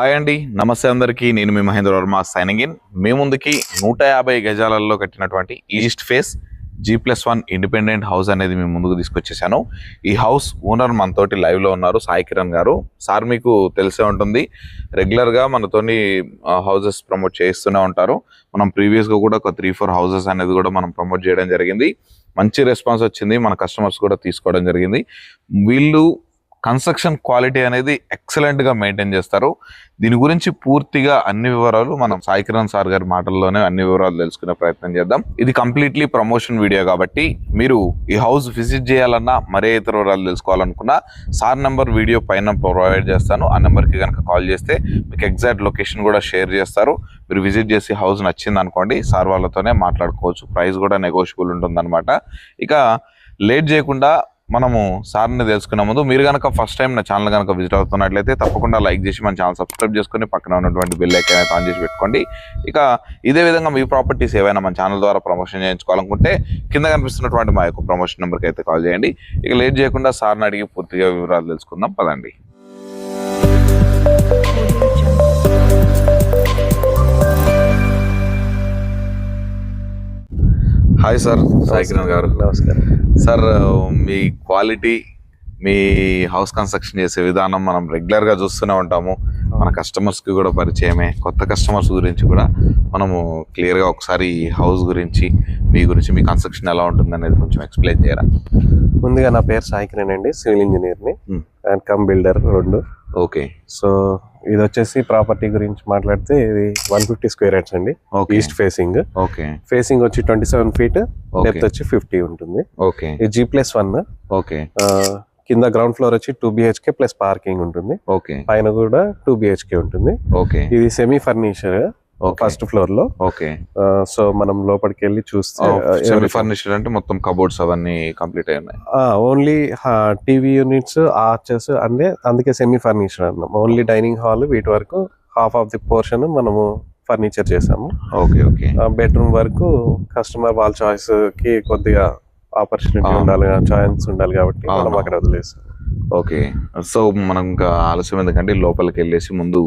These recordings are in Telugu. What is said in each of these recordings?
హాయ్ అండి, నమస్తే అందరికీ. నేను మీ మహేంద్ర వర్మ సైనింగ్ ఇన్. మీ ముందుకి 150 గజాలలో కట్టినటువంటి east face G+1 independent house అనేది మేము ముందుకు తీసుకొచ్చేసాను. ఈ హౌస్ ఓనర్ మనతోటి లైవ్లో ఉన్నారు, సాయి కిరణ్ గారు. సార్ మీకు తెలిసే ఉంటుంది, రెగ్యులర్గా మనతోని హౌసెస్ ప్రమోట్ చేస్తూనే ఉంటారు. మనం ప్రీవియస్గా కూడా ఒక 3-4 హౌసెస్ అనేది కూడా మనం ప్రమోట్ చేయడం జరిగింది. మంచి రెస్పాన్స్ వచ్చింది, మన కస్టమర్స్ కూడా తీసుకోవడం జరిగింది. వీళ్ళు కన్స్ట్రక్షన్ క్వాలిటీ అనేది ఎక్సలెంట్ గా మెయింటైన్ చేస్తారు. దీని గురించి పూర్తిగా అన్ని వివరాలు మనం సాయి కిరణ్ సార్ గారి మాటల్లోనే అన్ని వివరాలు తెలుసుకునే ప్రయత్నం చేద్దాం. ఇది కంప్లీట్లీ ప్రమోషన్ వీడియో కాబట్టి మీరు ఈ హౌస్ విజిట్ చేయాలన్నా మరే ఇతర వివరాలు తెలుసుకోవాలనుకున్నా సార్ నెంబర్ వీడియో పైన ప్రొవైడ్ చేస్తాను. ఆ నెంబర్కి కనుక కాల్ చేస్తే మీకు ఎగ్జాక్ట్ లొకేషన్ కూడా షేర్ చేస్తారు. మీరు విజిట్ చేసి హౌస్ నచ్చింది అనుకోండి, సార్ వాళ్ళతోనే మాట్లాడుకోవచ్చు. ప్రైస్ కూడా నెగోషియబుల్ ఉంటుందన్నమాట. ఇక లేట్ చేయకుండా మనము సార్ని తెలుసుకునే ముందు, మీరు కనుక ఫస్ట్ టైం నా ఛానల్ కనుక విజిట్ అవుతున్నట్లయితే తప్పకుండా లైక్ చేసి మన ఛానల్ సబ్స్క్రైబ్ చేసుకుని పక్కన ఉన్నటువంటి బెల్ ఐకాన్ అయితే ఆన్ చేసి పెట్టుకోండి. ఇక ఇదే విధంగా మీ ప్రాపర్టీస్ ఏవైనా మన ఛానల్ ద్వారా ప్రమోషన్ చేయించుకోవాలనుకుంటే కింద కనిపిస్తున్నటువంటి మా యొక్క ప్రమోషన్ నెంబర్కి అయితే కాల్ చేయండి. ఇక లేట్ చేయకుండా సార్ని అడిగి పూర్తిగా వివరాలు తెలుసుకుందాం, పదండి. హాయ్ సార్, సాయి కిరణ్ గారు. నమస్కారం సార్. మీ క్వాలిటీ, మీ హౌస్ కన్స్ట్రక్షన్ చేసే విధానం మనం రెగ్యులర్గా చూస్తూనే ఉంటాము. మన కస్టమర్స్కి కూడా పరిచయమే. కొత్త కస్టమర్స్ గురించి కూడా మనము క్లియర్గా ఒకసారి ఈ హౌస్ గురించి, మీ గురించి, మీ కన్స్ట్రక్షన్ ఎలా ఉంటుంది అనేది కొంచెం ఎక్స్ప్లెయిన్ చేయరా? ముందుగా నా పేరు సాయి కిరణ్ అండి, సివిల్ ఇంజనీర్ని అండ్ కమ్ బిల్డర్ రెండు. ఓకే. సో ఇది వచ్చేసి ప్రాపర్టీ గురించి మాట్లాడితే ఇది 150 స్క్వేర్ యార్డ్స్ అండి. East facing. ఓకే. ఫేసింగ్ వచ్చి 27 feet, డెప్త్ వచ్చి 50 ఉంటుంది. ఓకే. ఇది G+1. ఓకే. కింద గ్రౌండ్ ఫ్లోర్ వచ్చి 2 BHK ప్లస్ పార్కింగ్ ఉంటుంది. ఓకే. పైన కూడా 2 BHK ఉంటుంది. ఓకే. ఇది సెమీ ఫర్నిచర్ ఫస్ట్ ఫ్లోర్ లో. ఓకే. సో మనం లోపలికి వెళ్ళి చూస్తే సెమీ ఫర్నిచర్ అంటే మొత్తం కబోర్డ్స్ అవన్నీ కంప్లీట్ అయి ఉన్నాయి. ఓన్లీ టీవీ యూనిట్స్, ఆర్చెస్ అంటే అందుకే సెమీ ఫర్నిచర్ అన్నాం. ఓన్లీ డైనింగ్ హాల్ వీటి వరకు హాఫ్ ఆఫ్ ది పోర్షన్ మనము ఫర్నిచర్ చేసాము. ఓకే. ఓకే. బెడ్రూమ్ వరకు కస్టమర్ వాళ్ళ చాయిస్ కి కొద్దిగా ఆపర్చునిటీ ఉండాలి, ఛాయిస్ ఉండాలి కాబట్టి మనం అక్కడ వదిలేసాం. ఓకే. సో మనం ఇంకా ఆలస్యం ఎందుకంటే లోపలికి వెళ్ళేసి ముందు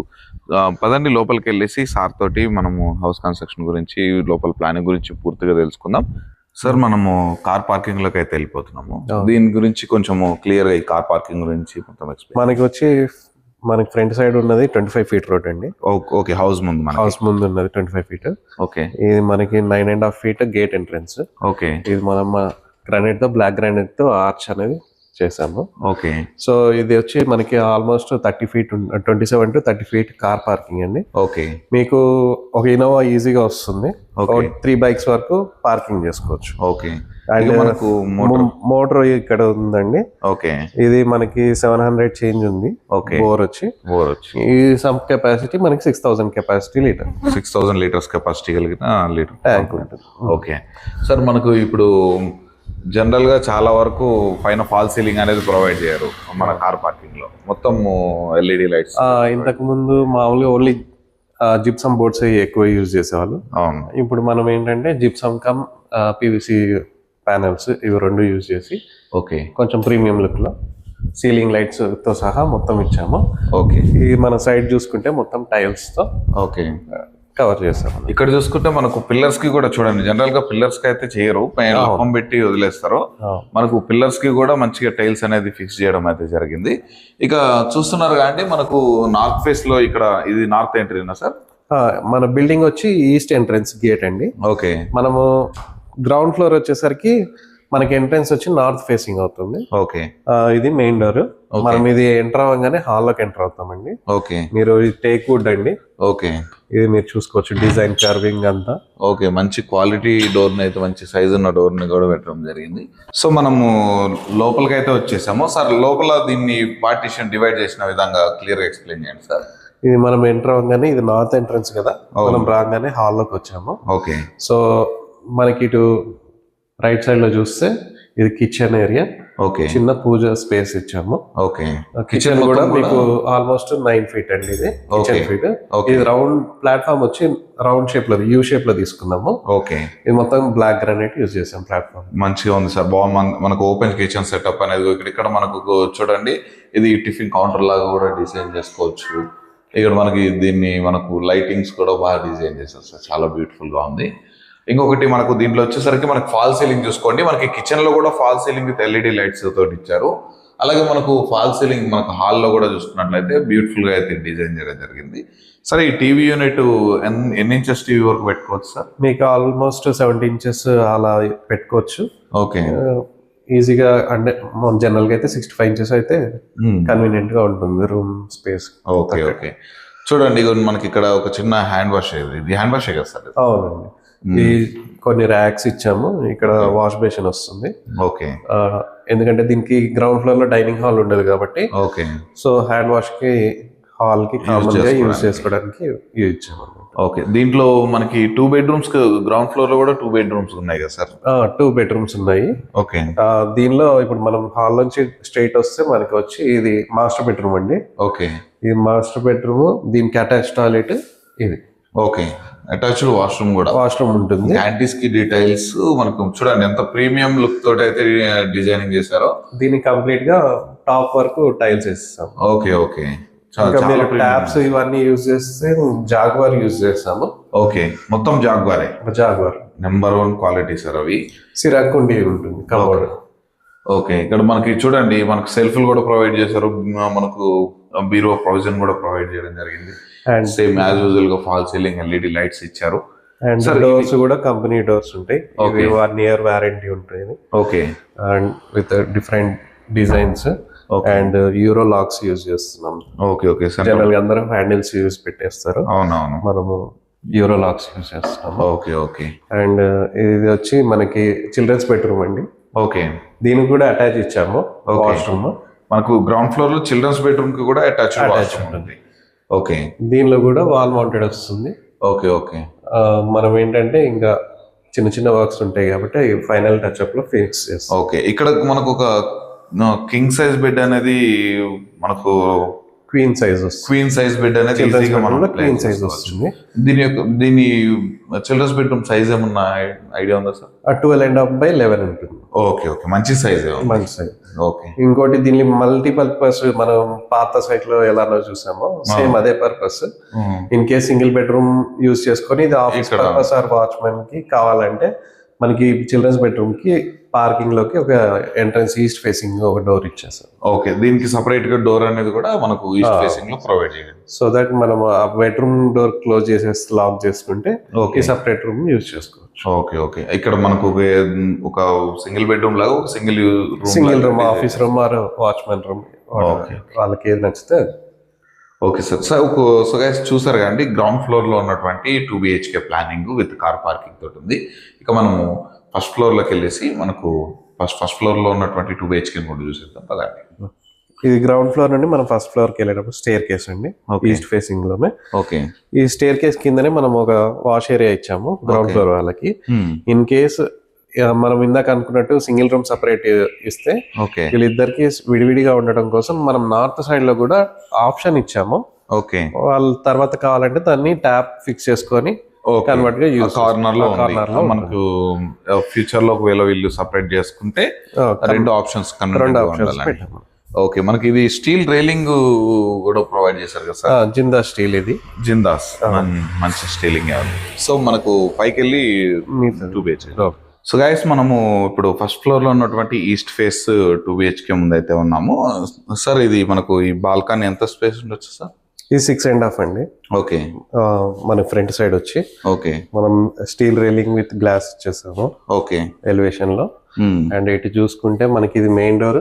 పదండి, లోపలికి వెళ్ళేసి సార్ తోటి మనము హౌస్ కన్స్ట్రక్షన్ గురించి, లోపల ప్లానింగ్ గురించి పూర్తిగా తెలుసుకుందాం. సార్, మనము కార్ పార్కింగ్ లోకి అయితే వెళ్ళిపోతున్నాము. దీని గురించి కొంచెము క్లియర్ గా ఈ కార్ పార్కింగ్ గురించి మొత్తం ఎక్స్ప్లెయిన్. మనకి ఫ్రంట్ సైడ్ ఉన్నది 25 feet రోడ్ అండి. ఓకే. హౌస్ ముందు ఉన్నది 25 feet. ఓకే. ఇది మనకి 9.5 feet గేట్ ఎంట్రన్స్. ఓకే. ఇది మనం గ్రానైట్ తో, బ్లాక్ గ్రానైట్ తో ఆర్చ్ అనేది చేసాము. ఓకే. సో ఇది వచ్చి మనకి almost 30 feet, 27 to 30 feet car parking అండి. ఓకే. మీకు ఒక ఇన్నోవా ఈజీగా వస్తుంది. 3 bikes వరకు పార్కింగ్ చేసుకోవచ్చు. ఓకే. అండ్ మనకు మోటార్ ఇక్కడ ఉందండి. ఓకే. ఇది మనకి 700 చేంజ్ ఉంది. ఓకే. బోర్ వచ్చి ఈ సమ్ కెపాసిటీ మనకి 6000 కెపాసిటీ లీటర్, 6000 లీటర్స్ కెపాసిటీ కలిగిన లీటర్ ట్యాంక్ ఉంటుంది. ఓకే. సార్, మనకు ఇప్పుడు జనరల్ గా చాలా వరకు పైన ఫాల్ సీలింగ్ అనేది ప్రొవైడ్ చేయరు మన కార్ పార్కింగ్ లో. మొత్తం LED లైట్స్. ఇంతకు ముందు మామూలుగా ఓన్లీ జిప్సమ్ బోర్డ్స్ ఎక్కువ యూజ్ చేసేవాళ్ళు. అవును. ఇప్పుడు మనం ఏంటంటే జిప్సమ్ కమ్ PVC ప్యానెల్స్ ఇవి రెండు యూజ్ చేసి ఓకే కొంచెం ప్రీమియం లుక్ లో సీలింగ్ లైట్స్ తో సహా మొత్తం ఇచ్చాము. ఓకే. ఇది మన సైడ్ చూసుకుంటే మొత్తం టైల్స్ తో ఓకే కవర్ చేస్తాం. ఇక్కడ చూసుకుంటే మనకు పిల్లర్స్ కి కూడా చూడండి, జనరల్ గా పిల్లర్స్ కి అయితే చేయరు, పైన లోపం పెట్టి వదిలేస్తారు. మనకు పిల్లర్స్ కి కూడా మంచిగా టైల్స్ అనేది ఫిక్స్ చేయడం అయితే జరిగింది. ఇక చూస్తున్నారు కానీ మనకు నార్త్ ఫేస్ లో ఇక్కడ ఇది నార్త్ ఎంట్రీనా సార్? మన బిల్డింగ్ వచ్చి ఈస్ట్ ఎంట్రన్స్ గేట్ అండి. ఓకే. మనము గ్రౌండ్ ఫ్లోర్ వచ్చేసరికి మనకి ఎంట్రన్స్ వచ్చి నార్త్ ఫేసింగ్ అవుతుంది. ఓకే. ఇది మెయిన్ డోర్. మనం ఇది ఎంటర్ అవ్వగానే హాల్లోకి ఎంటర్ అవుతామండి. ఓకే. మీరు ఇది టేక్ వుడ్ అండి. ఓకే. ఇది మీరు చూసుకోవచ్చు, డిజైన్ కర్వింగ్ అంతా. ఓకే. మంచి క్వాలిటీ డోర్ ని అయితే, మంచి సైజ్ ఉన్న డోర్ ని కూడా పెట్టడం జరిగింది. సో మనము లోపలికి అయితే వచ్చేసాము. సార్, లోపల దీన్ని పార్టీషన్ డివైడ్ చేసిన విధంగా క్లియర్ గా ఎక్స్ప్లెయిన్ చేయండి సార్. ఇది మనం ఎంటర్ అవ్వగానే ఇది నార్త్ ఎంట్రన్స్ కదా, మనం రాగానే హాల్లోకి వచ్చాము. ఓకే. సో మనకి ఇటు రైట్ సైడ్ లో చూస్తే ఇది కిచెన్ ఏరియా. ఓకే. చిన్న పూజ స్పేస్ ఇచ్చాము. ఓకే. కిచెన్ కూడా మీకు ఆల్మోస్ట్ 9 feet అండి. ఇది కిచెన్ ఫీట్. ఇది రౌండ్ ప్లాట్ఫామ్ వచ్చి రౌండ్ షేప్ లో, యూ షేప్ లో తీసుకున్నాము. ఓకే. ఇది మొత్తం బ్లాక్ గ్రానైట్ యూజ్ చేసాం. ప్లాట్ఫామ్ మంచిగా ఉంది సార్, బాగుంది. మనకు ఓపెన్ కిచెన్ సెటప్ అనేది ఇక్కడ మనకు చూడండి, ఇది టిఫిన్ కౌంటర్ లాగా కూడా డిజైన్ చేసుకోవచ్చు. ఇక్కడ మనకి దీన్ని మనకు లైటింగ్స్ కూడా బాగా డిజైన్ చేశారు సార్, చాలా బ్యూటిఫుల్ గా ఉంది. ఇంకొకటి మనకు దీంట్లో వచ్చేసరికి మనకి ఫాల్ సీలింగ్ చూసుకోండి, మనకి కిచెన్ లో కూడా fall ceiling with LED lights తోటి ఇచ్చారు. అలాగే మనకు ఫాల్ సీలింగ్ మనకు హాల్లో కూడా చూసుకున్నట్లయితే బ్యూటిఫుల్ గా అయితే డిజైన్ చేయడం జరిగింది. సరే ఈ టీవీ యూనిట్ ఎన్ని ఇంచెస్ టీవీ వరకు పెట్టుకోవచ్చు సార్? మీకు ఆల్మోస్ట్ 70 ఇంచెస్ అలా పెట్టుకోవచ్చు ఓకే. ఈజీగా. అంటే జనరల్ గా అయితే 65 ఇంచెస్ అయితే కన్వీనియంట్ గా ఉంటుంది రూమ్ స్పేస్. Okay okay. చూడండి మనకి ఇక్కడ ఒక చిన్న హ్యాండ్ వాష్, ఇది హ్యాండ్ వాష్ కదా సార్? అవునండి. ఈ కొన్ని ర్యాక్స్ ఇచ్చాము, ఇక్కడ వాష్ బేసిన్ వస్తుంది. ఓకే. ఎందుకంటే దీనికి గ్రౌండ్ ఫ్లోర్ లో డైనింగ్ హాల్ ఉండదు కాబట్టి, ఓకే, సో హ్యాండ్ వాష్ కి హాల్ కి కామన్ గా యూజ్ చేసుకోవడానికి యూజ్ ఇచ్చాము. ఓకే. దీంట్లో మనకి 2 బెడ్రూమ్స్, గ్రౌండ్ ఫ్లోర్ లో కూడా 2 బెడ్రూమ్స్ ఉన్నాయి కదా సార్? 2 బెడ్రూమ్స్ ఉన్నాయి. ఓకే. దీనిలో ఇప్పుడు మనం హాల్ నుంచి స్ట్రైట్ వస్తే మనకి వచ్చి ఇది మాస్టర్ బెడ్రూమ్ అండి. ఓకే. ఇది మాస్టర్ బెడ్రూమ్, దీనికి అటాచ్ టాయిలెట్ ఇది. ఓకే. అటాచ్డ్ వాష్రూమ్ కూడా, వాష్రూమ్ ఉంటుంది. యాంటీస్ కి డీటెయిల్స్ మనకు చూడండి ఎంత ప్రీమియం లుక్ తోటి అయితే డిజైనింగ్ చేశారో. దీనికి కంప్లీట్ గా టాప్ వరకు టైల్స్ వేస్తాం. Okay okay. ట్యాప్స్ ఇవన్నీ యూజ్ చేస్తే జాగ్వార్ యూజ్ చేస్తాము. ఓకే, మొత్తం జాగ్వారే. జాగ్వార్ నెంబర్ 1 క్వాలిటీ సార్ అవి. సిరాక్ ఉండి ఉంటుంది కబోర్డ్. ఓకే. ఇక్కడ మనకి చూడండి మనకు సెల్ఫ్లు కూడా ప్రొవైడ్ చేశారు, మనకు బీరో ప్రొవిజన్ కూడా ప్రొవైడ్ చేయడం జరిగింది. అండ్ సేమ్ యాజ్ యూజువల్ గా ఫాల్ సీలింగ్ ఎల్ఈడి లైట్స్ ఇచ్చారు. అండ్ డోర్స్ కూడా కంపెనీ డోర్స్ ఉంటాయి. Okay. 1 ఇయర్ వారంటీ ఉంటుంది. Okay. And with different designs and euro locks use చేస్తున్నాం. Okay okay. జనరల్ గా అందరూ హ్యాండిల్స్ యూజ్ పెట్టేస్తారు, అవునవును, మనము యూరో లాక్స్ యూజ్ చేస్తున్నాం. Okay okay. అండ్ ఇది వచ్చి మనకి చిల్డ్రన్స్ బెడ్రూమ్ అండి. ఓకే. దీనికి కూడా అటాచ్ ఇచ్చాము వాష్రూమ్. మనకు గ్రౌండ్ ఫ్లోర్ లో చిల్డ్రన్స్ బెడ్రూమ్ కి కూడా అటాచ్ ఉంటుంది. ఓకే. దీనిలో కూడా వాల్ మౌంటెడ్ వస్తుంది. Okay okay. మనం ఏంటంటే ఇంకా చిన్న చిన్న వర్క్స్ ఉంటాయి కాబట్టి ఫైనల్ టచ్ అప్ లో ఫిక్స్ చేస్తాం. ఓకే. ఇక్కడ మనకు ఒక కింగ్ సైజ్ బెడ్ అనేది మనకు క్వీన్ సైజ్ వస్తుంది. క్వీన్ సైజ్ బెడ్ అనేది ఈజీగా మనం క్వీన్ సైజ్ వస్తుంది. దీని చిల్డ్రన్స్ బెడ్రూమ్ సైజ్ ఏమన్నా ఐడియా ఉందా సార్? 12.5 by 11 ఉంటుంది. ఓకే ఓకే, మంచి సైజ్. మంచి సైజ్. ఓకే. ఇంకోటి దీన్ని మల్టీపర్పస్, మనం పాత సైట్ లో ఎలానో చూసామో సేమ్ అదే purpose. In case single bedroom use చేసుకొని ఇది ఆఫీస్ పర్పస్ ఆర్ వాచ్మెన్ కి కావాలంటే మనకి చిల్డ్రన్స్ బెడ్రూమ్ కి పార్కింగ్ లోకి ఒక ఎంట్రన్స్ ఈస్ట్ ఫేసింగ్ ఒక డోర్ ఇచ్చేస్తాం. ఓకే. దీనికి సపరేట్ గా డోర్ అనేది కూడా మనకు ఈస్ట్ ఫేసింగ్ లో ప్రొవైడ్ చేయండి, సో దట్ మనం ఆ బెడ్రూమ్ డోర్ క్లోజ్ చేసేసి లాక్ చేసుకుంటే ఈ సపరేట్ రూమ్ యూజ్ చేసుకోవచ్చు. Okay okay. ఇక్కడ మనకు ఒక సింగిల్ బెడ్రూమ్ లాగా ఒక single room, office room or watchman room, వాళ్ళకి ఏది నచ్చితే. Okay sir. సో గైస్ చూసారు కదండి, గ్రౌండ్ ఫ్లోర్ లో ఉన్నటువంటి 2 BHK planning with car parking తోటి ఉంది. ఇక మనము ఫస్ట్ ఫ్లోర్ లోకి వెళ్ళేసి మనకు ఫస్ట్ ఫ్లోర్ లో ఉన్నటువంటి 2 BHK కూడా చూసేద్దాం పదండి. ఇది గ్రౌండ్ ఫ్లోర్ నుండి మనం ఫస్ట్ ఫ్లోర్ కి వెళ్ళేటప్పుడు స్టేర్ కేస్ అండి, ఈస్ట్ ఫేసింగ్ లోనే. ఓకే. ఈ స్టేర్ కేస్ కిందనే మనం ఒక వాష్ ఏరియా ఇచ్చాము గ్రౌండ్ ఫ్లోర్ వాళ్ళకి. ఇన్ కేస్ మనం ఇందాక అనుకున్నట్టు సింగిల్ రూమ్ సపరేట్ ఇస్తే వీళ్ళిద్దరికి విడివిడిగా ఉండడం కోసం మనం నార్త్ సైడ్ లో కూడా ఆప్షన్ ఇచ్చాము. ఓకే. వాళ్ళ తర్వాత కావాలంటే దాన్ని ట్యాప్ ఫిక్స్ చేసుకొని కన్వర్ట్ గా యూజ్ కార్నర్ లో మనకు ఫ్యూచర్ లో ఒకవేళ వీళ్ళు సపరేట్ చేసుకుంటే 2 ఆప్షన్స్ పెట్టాము. ఓకే. మనకి ఇది స్టీల్ రైలింగ్ కూడా ప్రొవైడ్ చేశారు కదా సార్? జిందా స్టీల్, ఇది జిందాస్ మంచి స్టీలింగ్. సో మనకు పైకి వెళ్ళి 2 BHK. సో గైస్ మనము ఇప్పుడు ఫస్ట్ ఫ్లోర్ లో ఉన్నటువంటి ఈస్ట్ ఫేస్ 2 BHK ముందైతే ఉన్నాము సార్. ఇది మనకు ఈ బాల్కనీ ఎంత స్పేస్ ఉండొచ్చు సార్? ఇది 6.5 అండి. ఓకే. మన ఫ్రంట్ సైడ్ వచ్చి ఓకే మనం స్టీల్ రైలింగ్ విత్ గ్లాస్ ఇచ్చేసాము. ఓకే. ఎలివేషన్ లో. అండ్ ఇటు చూసుకుంటే మనకి ఇది మెయిన్ డోర్.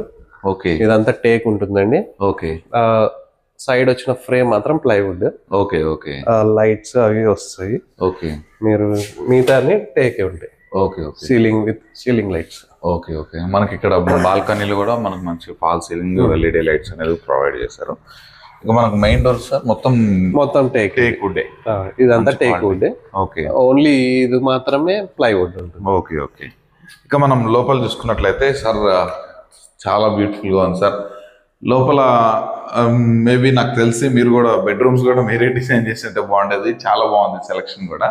ఓకే. ఇదంతా టేక్ ఉంటుందండి. ఓకే. సైడ్ వచ్చిన ఫ్రేమ్ మాత్రం ప్లైవుడ్. ఓకే. ఓకే. లైట్స్ అవి వస్తాయి. ఓకే. మీరు మిగతా టేకే ఉంటాయి. Okay. Okay. Ceiling with ceiling lights. Okay. Okay. మనకి ఇక్కడ బాల్కనీలు కూడా మనకు మంచి ఫాల్ సీలింగ్ ఎల్ఈడి లైట్స్ అనేది ప్రొవైడ్ చేశారు. ఇక మనకు మెయిన్ డోర్ సార్ మొత్తం టేక్ వుడ్. ఇదంతా టేక్ వుడ్. ఓకే. ఓన్లీ ఇది మాత్రమే ప్లైవుడ్ ఉంటుంది. ఓకే. ఓకే. ఇక మనం లోపల చూసుకున్నట్లయితే సార్ చాలా బ్యూటిఫుల్ గా ఉంది సార్. లోపల మేబీ నాకు తెలిసి మీరు కూడా బెడ్రూమ్స్ కూడా మీరే డిజైన్ చేస్తుంటే బాగుండేది. చాలా బాగుంది సెలక్షన్ కూడా.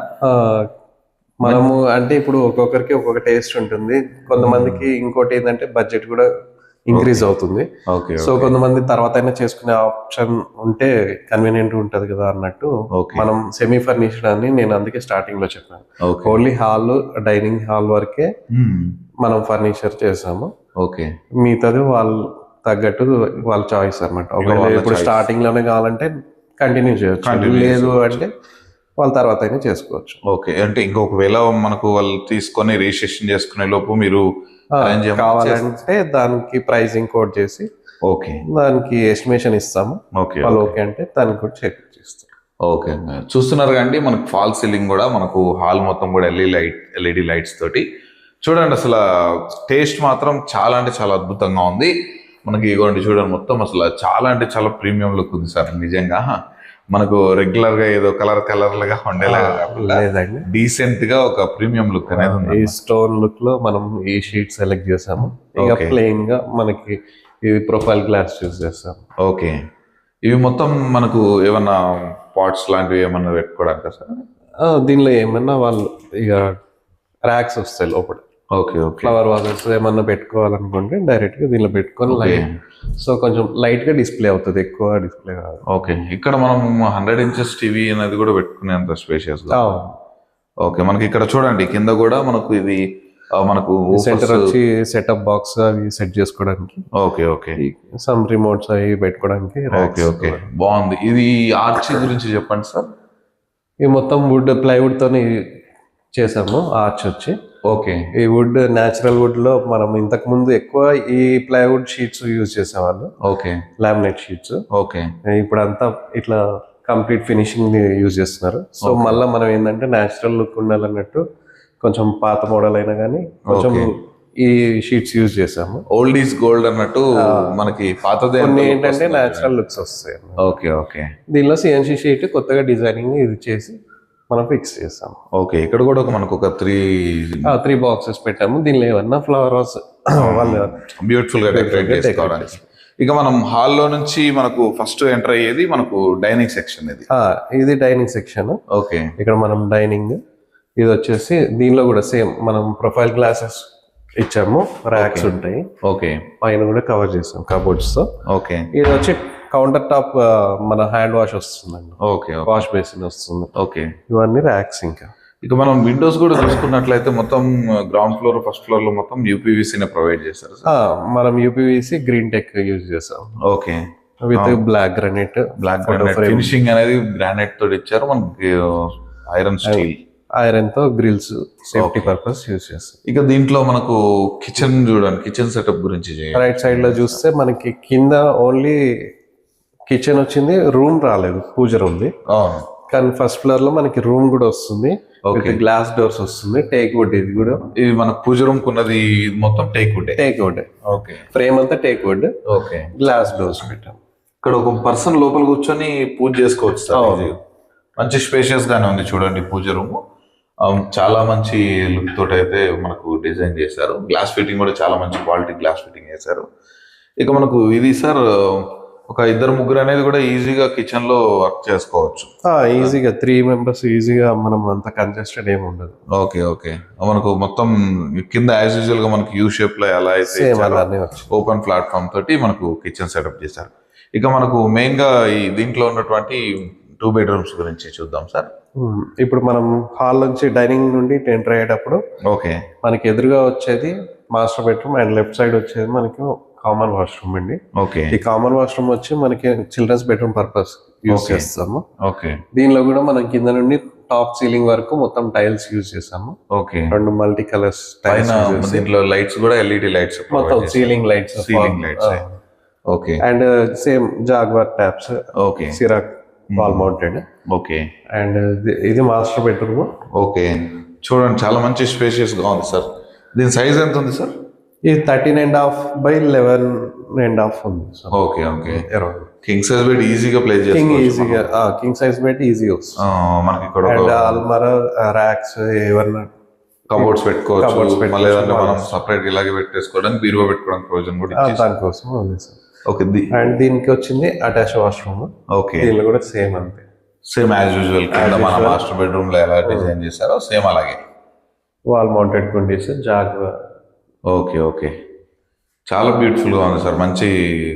మనము అంటే ఇప్పుడు ఒక్కొక్కరికి ఒక్కొక్క టేస్ట్ ఉంటుంది. కొంతమందికి ఇంకోటి ఏంటంటే బడ్జెట్ కూడా ఇంక్రీజ్ అవుతుంది. ఓకే సో కొంతమంది తర్వాత అయినా చేసుకునే ఆప్షన్ ఉంటే కన్వీనియంట్ ఉంటది కదా అన్నట్టు ఓకే మనం సెమీ ఫర్నిష్డ్ అని నేను అందుకే స్టార్టింగ్ లో చెప్పాను. Okay only hall, dining hall వరకే మనం ఫర్నిచర్ చేసాము. ఓకే మిగతాది వాళ్ళు తగ్గట్టు వాళ్ళ చాయిస్ అనమాట. ఒకవేళ వాళ్ళ ఇప్పుడు choice. స్టార్టింగ్ లోనే కావాలంటే కంటిన్యూ చేయొచ్చు, Continue లేదు అంటే వాళ్ళ తర్వాత అయినా చేసుకోవచ్చు. ఓకే అంటే ఇంకొకవేళ మనకు వాళ్ళు తీసుకొని రిజిస్ట్రేషన్ చేసుకునే లోపు మీరు arrange చేయమని కావాలంటే దానికి ప్రైజింగ్ కోడ్ చేసి ఓకే దానికి ఎస్టిమేషన్ ఇస్తాము. ఓకే వాళ్ళు ఓకే అంటే దానికి కూడా చెక్ చేస్తాం. ఓకే చూస్తున్నారు కండి మనకు ఫాల్ సీలింగ్ కూడా మనకు హాల్ మొత్తం కూడా ఎల్ఈడి లైట్స్ తోటి చూడండి. అసలు టేస్ట్ మాత్రం చాలా అంటే చాలా అద్భుతంగా ఉంది. మనకి ఇగోండి చూడండి మొత్తం అసలు చాలా అంటే చాలా ప్రీమియం లుక్ ఉంది సార్. నిజంగా మనకు రెగ్యులర్ గా ఏదో కలర్ లాగా ఉండేలాగా కాకుండా లేదండి, డీసెంట్ గా ఒక ప్రీమియం లుక్ అనేది ఉంది. ఈ స్టోన్ లుక్ లో మనం ఈ షీట్ సెలెక్ట్ చేసాము. ఇక Okay. ప్లెయిన్ గా మనకి ఇది ప్రొఫైల్ గ్లాస్ యూజ్ చేస్తాం. ఓకే ఇవి మొత్తం మనకు ఏమన్నా పాట్స్ లాంటివి ఏమన్నా పెట్టుకోవడానికి సార్? దీనిలో ఏమన్నా వాళ్ళు ఇక ర్యాక్స్ వస్తాయి లోపల. ఓకే ఓకే ఫ్లవర్ వాజెస్ ఏమన్నా పెట్టుకోవాలనుకుంటే డైరెక్ట్ గా దీనిలో పెట్టుకొని ఓకే లైట్, సో కొంచెం లైట్ గా డిస్ప్లే అవుతుంది, ఎక్కువ డిస్ప్లే కాదు. ఓకే ఇక్కడ మనం 100 ఇంచెస్ టీవీ అనేది కూడా పెట్టుకునేంత స్పేషియస్ గా. ఓకే మనకి ఇక్కడ చూడండి కింద కూడా మనకు ఇది మనకు సెంటర్ వచ్చి సెటప్ బాక్స్ అవి సెట్ చేసుకోవడానికి, ఓకే ఓకే సమ్ రిమోట్స్ అవి పెట్టుకోవడానికి. ఓకే ఓకే బాగుంది. ఇది ఆర్చ్ గురించి చెప్పండి సార్. ఇది మొత్తం వుడ్, ప్లైవుడ్ తోని చేసాము ఆర్చ్ వచ్చి. ఓకే ఈ వుడ్ న్యాచురల్ వుడ్ లో మనం ఇంతకు ముందు ఎక్కువ ఈ ప్లైవుడ్ షీట్స్ యూజ్ చేసేవాళ్ళు, ఓకే లామినేట్ షీట్స్. ఓకే ఇప్పుడు అంతా ఇట్లా కంప్లీట్ ఫినిషింగ్ యూజ్ చేస్తున్నారు. సో మళ్ళీ మనం ఏంటంటే న్యాచురల్ లుక్ ఉండాలన్నట్టు కొంచెం పాత మోడల్ అయినా కానీ కొంచెం ఈ షీట్స్ యూజ్ చేసాము. ఓల్డ్ ఈజ్ గోల్డ్ అన్నట్టు మనకి పాతదే కొన్ని ఏంటంటే న్యాచురల్ లుక్స్ వస్తాయి. ఓకే ఓకే దీనిలో సిఎన్సి షీట్ కొత్తగా డిజైనింగ్ ఇది చేసి మనం ఫిక్స్ చేసాము. ఓకే ఇక్కడ కూడా మనకు ఒక 3 బాక్సెస్ పెట్టాము. దీనిలో ఏమన్నా ఫ్లవర్ వాస్ వాళ్ళు బ్యూటిఫుల్ గా డెకరేట్ చేసుకోవడానికి. ఇక మనం హాల్లో నుంచి మనకు ఫస్ట్ ఎంటర్ అయ్యేది మనకు డైనింగ్ సెక్షన్. ఇది డైనింగ్ సెక్షన్. ఓకే ఇక్కడ మనం డైనింగ్, ఇది వచ్చేసి దీనిలో కూడా సేమ్ మనం ప్రొఫైల్ గ్లాసెస్ ఇచ్చాము, ర్యాక్స్ ఉంటాయి. ఓకే పైన కూడా కవర్ చేసాం కబోర్డ్స్ తో. ఓకే ఇది వచ్చి కౌంటర్ టాప్ మన హ్యాండ్ వాష్ వస్తుందండి, ఓకే వాష్ బేసిన్ వస్తుంది. ఓకే ఇవన్నీ ర్యాక్స్. ఇంకా ఇక మనం విండోస్ కూడా చూసుకున్నట్లయితే మొత్తం గ్రౌండ్ ఫ్లోర్ ఫస్ట్ ఫ్లోర్ లో మొత్తం యూపీవీసీ ప్రొవైడ్ చేశారు. మనం యూపీవీసీ గ్రీన్ టెక్ యూజ్ చేసాం okay with black granite. Finishing అనేది గ్రానైట్ తోటి ఇచ్చారు. మనకి ఐరన్ స్టీల్, ఐరన్ తో గ్రిల్స్ సేఫ్టీ పర్పస్ యూజ్ చేస్తాం. ఇక దీంట్లో మనకు కిచెన్ చూడండి, కిచెన్ సెటప్ గురించి రైట్ సైడ్ లో చూస్తే మనకి కింద ఓన్లీ కిచెన్ వచ్చింది, రూమ్ రాలేదు, పూజ ఉంది. కానీ ఫస్ట్ ఫ్లోర్ లో మనకి రూమ్ కూడా వస్తుంది, గ్లాస్ డోర్స్ వస్తుంది, టేక్ వుడ్. ఇది కూడా ఇది మన పూజ రూమ్ కున్నది మొత్తం టేక్ వుడ్. ఓకే ఫ్రేమ్ అంతా teak wood. Okay glass doors పెట్టాం. ఇక్కడ ఒక పర్సన్ లోపల కూర్చొని పూజ చేసుకోవచ్చు సార్. మంచి స్పేషియస్ గానే ఉంది చూడండి పూజ రూమ్. చాలా మంచి లుక్ తోటి అయితే మనకు డిజైన్ చేశారు. గ్లాస్ ఫిట్టింగ్ కూడా చాలా మంచి క్వాలిటీ గ్లాస్ ఫిట్టింగ్ చేశారు. ఇక మనకు ఇది సార్ ఒక 2-3 అనేది కూడా ఈజీగా కిచెన్ లో వర్క్ చేసుకోవచ్చు. ఈజీగా 3 మెంబర్స్ ఈజీగా, మనం అంత కంజెస్టెడ్ ఏమి ఉండదు. ఓకే ఓకే మనకు మొత్తం కింద యాజ్ యూజువల్ గా మనకి యూ షేప్ లో ఎలా అయితే ఓపెన్ ప్లాట్ఫామ్ తోటి మనకు కిచెన్ సెటప్ చేశారు. ఇక మనకు మెయిన్ గా ఈ దీంట్లో ఉన్నటువంటి 2 బెడ్రూమ్స్ గురించి చూద్దాం సార్. ఇప్పుడు మనం హాల్ నుంచి డైనింగ్ నుండి ఎంటర్ అయ్యేటప్పుడు ఓకే మనకి ఎదురుగా వచ్చేది master bedroom and left side వచ్చేది మనకి కామన్ వాష్రూమ్ అండి. ఓకే ఈ కామన్ వాష్రూమ్ వచ్చి మనకి చిల్డ్రన్స్ బెడ్రూమ్ పర్పస్ యూజ్ చేస్తాము. ఓకే దీనిలో కూడా మనం కింద నుండి టాప్ సీలింగ్ వరకు మొత్తం టైల్స్ యూజ్ చేసాము. Okay 2 multi colours tiles. దీంట్లో లైట్స్ కూడా ఎల్ఈడి లైట్స్, మొత్తం ceiling lights. Okay and same Jaguar taps. Okay సిరాక్ వాల్ మౌంటెడ్. ఓకే అండ్ ఇది మాస్టర్ బెడ్రూమ్. ఓకే చూడండి చాలా మంచి స్పేషియస్ గా ఉంది సార్. దీని సైజ్ ఎంత ఉంది సార్? ఇది 13.5 by 11.5 ఉంది. Okay okay king size bed ఈజీగా ప్లేస్ ఈజీగా కింగ్ సైజ్ బెడ్ ఈజీగా వస్తుంది. మనకి ఇక్కడ అండ్ అల్మారా, ర్యాక్స్, ఏమన్నా కబోర్డ్స్ పెట్టుకోవచ్చు. మళ్ళీ మనం సపరేట్ ఇలాగే పెట్టేసుకోవడానికి, బీరువా పెట్టుకోవడానికి ప్రయోజనం కూడా దానికోసం. ఓకే అండ్ దీనికి వచ్చింది అటాచ్ వాష్రూమ్. ఓకే దీనిలో కూడా సేమ్ అంతే, సేమ్ యాజ్ యూజువల్ మన మాస్టర్ బెడ్రూమ్ లో ఎలా డిజైన్ చేశారో సేమ్ అలాగే. వాల్ మౌంటెడ్ కుండీస్, జాగ్వార్. ఓకే ఓకే చాలా బ్యూటిఫుల్ గా ఉంది సార్, మంచి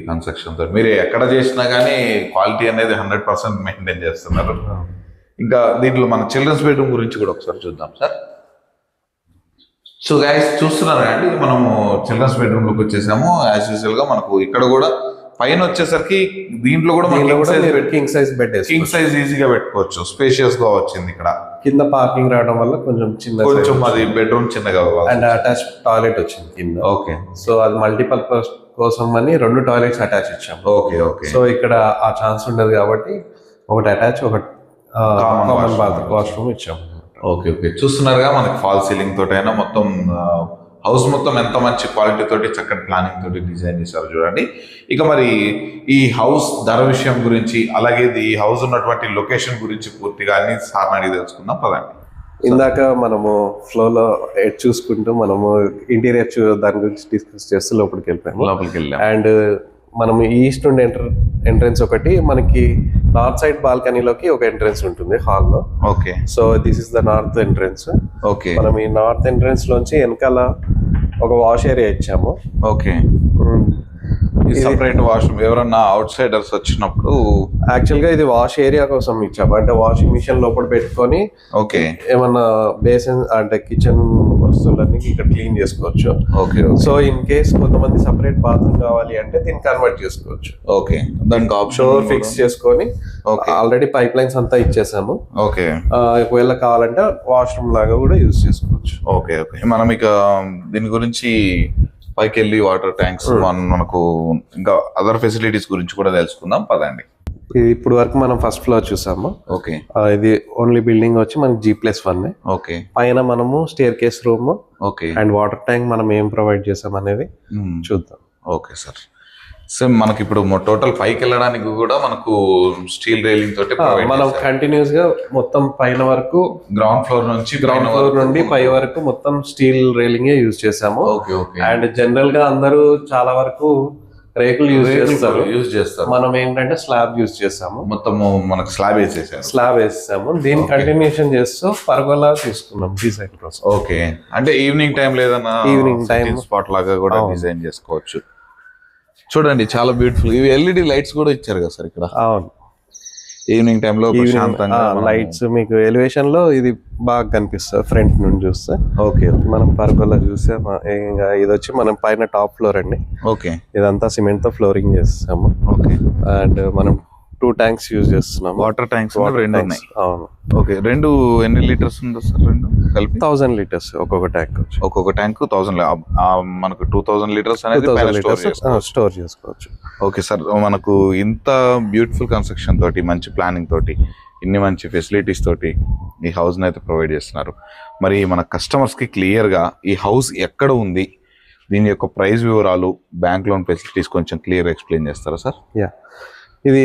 కన్స్ట్రక్షన్ తో. మీరు ఎక్కడ చేసినా కానీ క్వాలిటీ అనేది 100% మెయింటైన్ చేస్తున్నారు. ఇంకా దీంట్లో మన చిల్డ్రన్స్ బెడ్రూమ్ గురించి కూడా ఒకసారి చూద్దాం సార్. సో గైస్ చూస్తున్నారు అండి, మనము చిల్డ్రన్స్ బెడ్రూమ్ లోకి వచ్చేసాము. యాజ్ యూజువల్ గా మనకు ఇక్కడ కూడా పైన వచ్చేసరికి దీంట్లో కూడా king size bed, king size ఈజీగా పెట్టుకోవచ్చు, స్పేషియస్ గా వచ్చింది. ఇక్కడ కింద పార్కింగ్ రావడం వల్ల కొంచెం అది బెడ్రూమ్ చిన్నగా అండ్ అటాచ్ టాయిలెట్ వచ్చింది కింద. ఓకే, సో అది మల్టీపర్పస్ కోసం అని 2 టాయిలెట్స్ అటాచ్ ఇచ్చాము. Okay okay. సో ఇక్కడ ఆ ఛాన్స్ ఉండదు కాబట్టి ఒకటి అటాచ్, ఒకటి కామన్ వాష్రూమ్ ఇచ్చాము. Okay okay. చూస్తున్నారుగా మనకి ఫాల్ సీలింగ్ తోటైనా మొత్తం హౌస్ మొత్తం ఎంత మంచి క్వాలిటీ తోటి చక్కటి ప్లానింగ్ తోటి డిజైన్ చేశారు చూడండి. ఇక మరి ఈ హౌస్ ధర విషయం గురించి, అలాగే ఈ హౌస్ ఉన్నటువంటి లొకేషన్ గురించి పూర్తిగా అన్ని సార్ అడిగి తెలుసుకుందాం పదండి. ఇందాక మనము ఫ్లోలో చూసుకుంటూ మనము ఇంటీరియర్ దాని గురించి డిస్కస్ చేస్తూ లోపలికి వెళ్ళాం. అండ్ మనం ఈస్ట్ నుండి ఎంట్రన్స్ ఒకటి, మనకి నార్త్ సైడ్ బాల్కనీలోకి ఒక ఎంట్రన్స్ ఉంటుంది హాల్లో. Okay, so this is the north entrance. Okay, మనం ఈ నార్త్ ఎంట్రన్స్ లోంచి వెనకాల ఒక వాష్ ఏరియా ఇచ్చాము. ఓకే, సపరేట్ వాష్రూమ్ ఎవరన్నా అవుట్ సైడర్స్ వచ్చినప్పుడు. యాక్చువల్ గా ఇది వాష్ ఏరియా కోసం ఇచ్చాము, అంటే వాషింగ్ మిషన్ లోపల పెట్టుకొని ఓకే ఏమన్నా బేసిన్ అంటే కిచెన్ వస్తువులన్నీ ఇక్కడ క్లీన్ చేసుకోవచ్చు. ఓకే, సో ఇన్ కేస్ కొంతమంది సపరేట్ బాత్రూమ్ కావాలి అంటే దీన్ని కన్వర్ట్ చేసుకోవచ్చు. ఓకే, దానికి ఆప్షన్ ఫిక్స్ చేసుకొని ఆల్రెడీ పైప్ లైన్స్ అంతా ఇచ్చేసాము. ఓకే, ఒకవేళ కావాలంటే వాష్రూమ్ లాగా కూడా యూజ్ చేసుకోవచ్చు. Okay okay. మనం ఇక దీని గురించి పైకి వెళ్ళి వాటర్ ట్యాంక్స్ మనకు ఇంకా అదర్ ఫెసిలిటీస్ గురించి కూడా తెలుసుకుందాం పదండి. ఇప్పుడు వరకు మనం ఫస్ట్ ఫ్లోర్ చూసాము. ఓకే, ఇది ఓన్లీ బిల్డింగ్ వచ్చి మనకి G+1. ఓకే, పైన మనము staircase room, okay, and water tank మనం ఏం ప్రొవైడ్ చేసాం అనేది చూద్దాం. Okay sir. సో మనకి ఇప్పుడు టోటల్ పైకి వెళ్ళడానికి కూడా మనకు స్టీల్ రైలింగ్ తోటి మనం కంటిన్యూస్ గా మొత్తం పైన వరకు గ్రౌండ్ ఫ్లోర్ నుండి పై వరకు మొత్తం స్టీల్ రైలింగ్ యూజ్ చేసాము. Okay okay. అండ్ జనరల్ గా అందరూ చాలా వరకు రేకులు యూజ్ చేస్తారు. మనం ఏంటంటే స్లాబ్ యూజ్ చేసాము. మొత్తం మనకు స్లాబ్ వేసేసాము. దీన్ని కంటిన్యూషన్ చేస్తూ పర్గోలా తీసుకున్నాం డిజైన్ కోసం. ఓకే, అంటే ఈవినింగ్ టైం లేదన్నా ఈవినింగ్ టైం స్పాట్ లాగా కూడా డిజైన్ చేసుకోవచ్చు. చూడండి చాలా బ్యూటిఫుల్. ఇవి LED లైట్స్ కూడా ఇచ్చారు కదా సార్ ఇక్కడ. అవును, ఈవినింగ్ టైంలో ప్రశాంతంగా లైట్స్ మీకు ఎలివేషన్ లో ఇది బాగా కనిపిస్తుంది ఫ్రంట్ నుండి చూస్తే. ఓకే, మనం పర్గోలా చూస్తే ఇది వచ్చి మనం పైన టాప్ ఫ్లోర్ అండి. ఓకే, ఇదంతా సిమెంట్ తో ఫ్లోరింగ్ చేస్తాము. ఓకే, అండ్ మనం 2 ట్యాంక్స్ యూజ్ చేస్తున్నాం. వాటర్ ట్యాంక్స్ రెండు ఉన్నాయి. అవును. ఓకే, రెండు ఎన్ని లీటర్స్ ఉందో సార్? రెండు కలిపి 1000 లీటర్స్ ఒక్కొక్క ట్యాంక్. ఒక్కొక్క ట్యాంక్ 1000, మనకు 2000 లీటర్స్ అనేది స్టోర్ చేసుకోవచ్చు. ఓకే సార్, మనకు ఇంత బ్యూటిఫుల్ కన్స్ట్రక్షన్ తోటి, మంచి ప్లానింగ్ తోటి, ఇన్ని మంచి ఫెసిలిటీస్ తోటి ఈ హౌస్ని అయితే ప్రొవైడ్ చేస్తున్నారు. మరి మన కస్టమర్స్కి క్లియర్గా ఈ హౌస్ ఎక్కడ ఉంది, దీని యొక్క ప్రైస్ వివరాలు, బ్యాంక్ లోన్ ఫెసిలిటీస్ కొంచెం క్లియర్ ఎక్స్ప్లెయిన్ చేస్తారా సార్? ఇది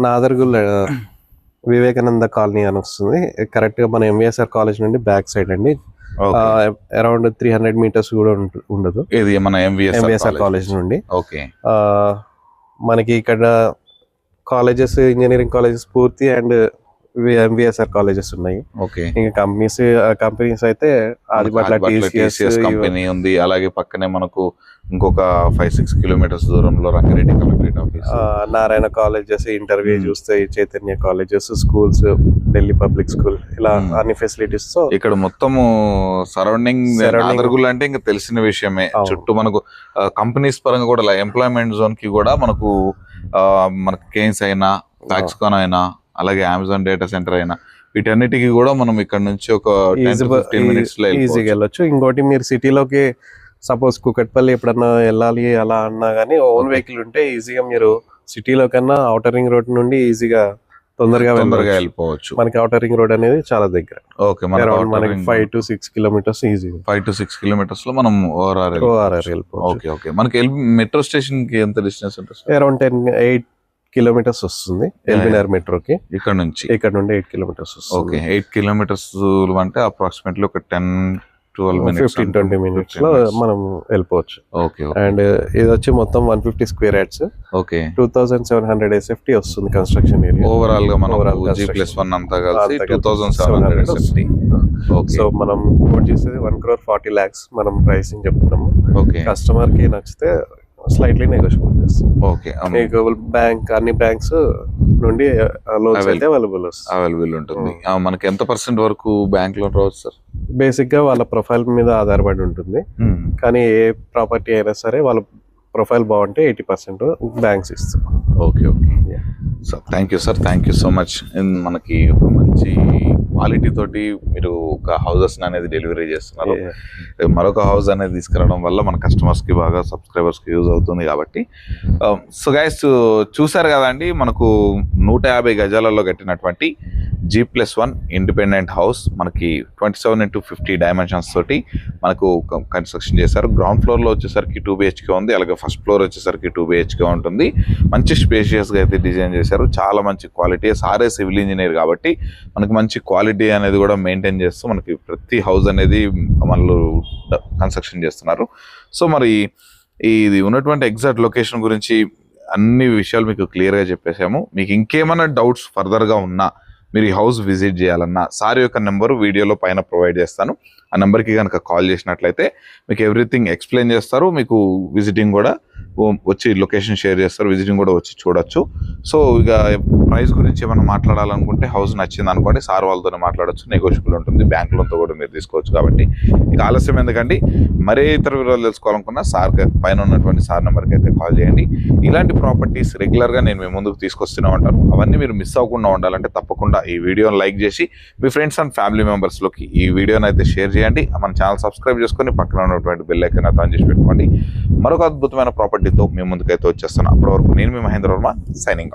నాదర్గుల్ వివేకానంద కాలనీ అని వస్తుంది. కరెక్ట్ గా మన MVSR కాలేజ్ నుండి బ్యాక్ సైడ్ అండి. అరౌండ్ 300 మీటర్స్ కూడా ఉండదు. ఇది మన MVSR కాలేజ్ నుండి. ఓకే, మనకి ఇక్కడ కాలేజెస్, ఇంజనీరింగ్ కాలేజెస్ పూర్తి అండ్ MVSR కాలేజెస్ ఉన్నాయి. ఓకే, ఇంకా కంపెనీస్ అయితే ఆదిబాట్ల TCS కంపెనీ ఉంది. అలాగే పక్కనే మనకు ఇంకొక 5-6 కిలోమీటర్స్ దూరంలో Rangareddy collectorate office, Narayana colleges, interview చూస్తే Chaitanya colleges, schools, Delhi public school, ఇలా అన్ని ఫెసిలిటీస్ తో ఇక్కడ మొత్తము సరౌండింగ్ నాదర్గుల్ అంటే ఇంకా తెలిసిన విషయమే. చుట్టూ మనకు కంపెనీస్ పరంగా కూడా ఎంప్లాయ్మెంట్ జోన్ కి కూడా మనకు కేన్స్ అయినా, ఫ్యాక్స్కాన్ అయినా, అలాగే అమెజాన్ డేటా సెంటర్ అయినా, వీటన్నిటికీ కూడా మనం ఇక్కడ నుంచి ఒక 10-15 మినిట్స్ లో ఈజీగా వెళ్ళొచ్చు. ఇంకోటి మీరు సిటీలోకి సపోజ్ కుకట్పల్లి ఎప్పుడన్నా వెళ్ళాలి అలా అన్నా కానీ ఓన్ వెహికల్ ఉంటే ఈజీగా మీరు సిటీలో కన్నా ఔటర్ రింగ్ రోడ్ నుండి ఈజీగా తొందరగా వెళ్ళిపోవచ్చు. మనకి ఔటర్ రింగ్ రోడ్ అనేది చాలా దగ్గర. ఓకే, మనకి 5 to 6 కిలోమీటర్స్ ఈజీగా 5 to 6 కిలోమీటర్స్ లో మనం ORR వెళ్ళిపోవచ్చు. Okay okay. మనకి మెట్రో స్టేషన్ కి ఎంత డిస్టెన్స్ ఉంటుంది? అరౌండ్ 8 కిలోమీటర్స్ వస్తుంది ఎల్బీనగర్ మెట్రోకి. ఇక్కడ నుండి 8 కిలోమీటర్స్ వస్తుంది. ఓకే, 8 కిలోమీటర్స్ అంటే అప్రాక్సిమేట్లీ ఒక 10-12 మినిట్స్, 15-20 మినిట్స్ లో మనం వెళ్ళిపోవచ్చు. ఓకే, అండ్ ఇది వచ్చి మొత్తం 150 స్క్వేర్ యార్డ్స్. ఓకే, 2700 SFT వస్తుంది కన్స్ట్రక్షన్ ఏరియా. ఓవరాల్ గా మనం G+1 అంతా కలిసి 2700 SFT. సో మనం కోట్ చేసేది 1,40,00,000 మనం ప్రైసింగ్ చెప్తున్నాము. ఓకే, కస్టమర్ కి నచ్చితే స్లైట్లీ నెగోషియబుల్ చేస్తాం. ఓకే, మీకు బ్యాంక్ అన్ని బ్యాంక్స్ నుండి లోన్స్ అయితే అవైలబుల్ వస్తుంది. అవైలబుల్ ఉంటుంది. మనకి ఎంత % వరకు బ్యాంక్ లోన్ రావచ్చు సార్? బేసిక్ గా వాళ్ళ ప్రొఫైల్ మీద ఆధారపడి ఉంటుంది, కానీ ఏ ప్రాపర్టీ అయినా సరే వాళ్ళ ప్రొఫైల్ బాగుంటే 80% బ్యాంక్స్ ఇస్తాం. Okay okay sir, thank you sir, thank you so much. మనకి ఒక మంచి క్వాలిటీ తోటి మీరు ఒక హౌసెస్ అనేది డెలివరీ చేస్తున్నారు. మరొక హౌస్ అనేది తీసుకురావడం వల్ల మన కస్టమర్స్కి బాగా సబ్స్క్రైబర్స్కి యూజ్ అవుతుంది కాబట్టి. సో గైస్, చూసారు కదండి, మనకు 150 గజాలలో కట్టినటువంటి G+1 ఇండిపెండెంట్ హౌస్ మనకి 27x50 డైమెన్షన్స్ తోటి మనకు కన్స్ట్రక్షన్ చేశారు. గ్రౌండ్ ఫ్లోర్లో వచ్చేసరికి 2 BHK ఉంది, అలాగే ఫస్ట్ ఫ్లోర్ వచ్చేసరికి 2 BHK ఉంటుంది. మంచి స్పేషియస్గా అయితే డిజైన్ చేశారు, చాలా మంచి క్వాలిటీ. సారే సివిల్ ఇంజనీర్ కాబట్టి మనకి మంచి క్వాలిటీ అనేది కూడా మెయింటైన్ చేస్తూ మనకి ప్రతి హౌస్ అనేది మనలో కన్స్ట్రక్షన్ చేస్తున్నారు. సో మరి ఇది ఉన్నటువంటి ఎగ్జాక్ట్ లొకేషన్ గురించి అన్ని విషయాలు మీకు క్లియర్గా చెప్పేసాము. మీకు ఇంకేమైనా డౌట్స్ ఫర్దర్గా ఉన్నా, మీరు ఈ హౌస్ విజిట్ చేయాలన్నా సార్ యొక్క నెంబరు వీడియోలో పైన ప్రొవైడ్ చేస్తాను. ఆ నెంబర్కి కనుక కాల్ చేసినట్లయితే మీకు ఎవ్రీథింగ్ ఎక్స్ప్లెయిన్ చేస్తారు. మీకు విజిటింగ్ కూడా వచ్చి లొకేషన్ షేర్ చేస్తారు, విజిటింగ్ కూడా వచ్చి చూడొచ్చు. సో ఇక ప్రైస్ గురించి ఏమైనా మాట్లాడాలనుకుంటే హౌస్ నచ్చింది అనుకోండి, సార్ వాళ్ళతోనే మాట్లాడచ్చు, నెగోషియబుల్ ఉంటుంది, బ్యాంక్ లోన్తో కూడా మీరు తీసుకోవచ్చు. కాబట్టి ఇక ఆలస్యం ఎందుకండి, మరే ఇతర వివరాలు తెలుసుకోవాలనుకున్నా సార్ పైన ఉన్నటువంటి సార్ నెంబర్కి అయితే కాల్ చేయండి. ఇలాంటి ప్రాపర్టీస్ రెగ్యులర్గా నేను మీ ముందుకు తీసుకొస్తూనే ఉంటాను. అవన్నీ మీరు మిస్ అవ్వకుండా ఉండాలంటే తప్పకుండా ఈ వీడియోని లైక్ చేసి మీ ఫ్రెండ్స్ అండ్ ఫ్యామిలీ మెంబర్స్లోకి ఈ వీడియోని అయితే షేర్ చేయండి. మన ఛానల్ సబ్స్క్రైబ్ చేసుకొని పక్కన ఉన్నటువంటి బెల్ ఐకాన్ ఆన్ చేసి పెట్టుకోండి. మరొక అద్భుతమైన ప్రాపర్టీతో మీ ముందుకైతే వచ్చేస్తాను. అప్పటి వరకు నేను మీ మహేంద్ర వర్మ, సైనింగ్ ఆఫ్.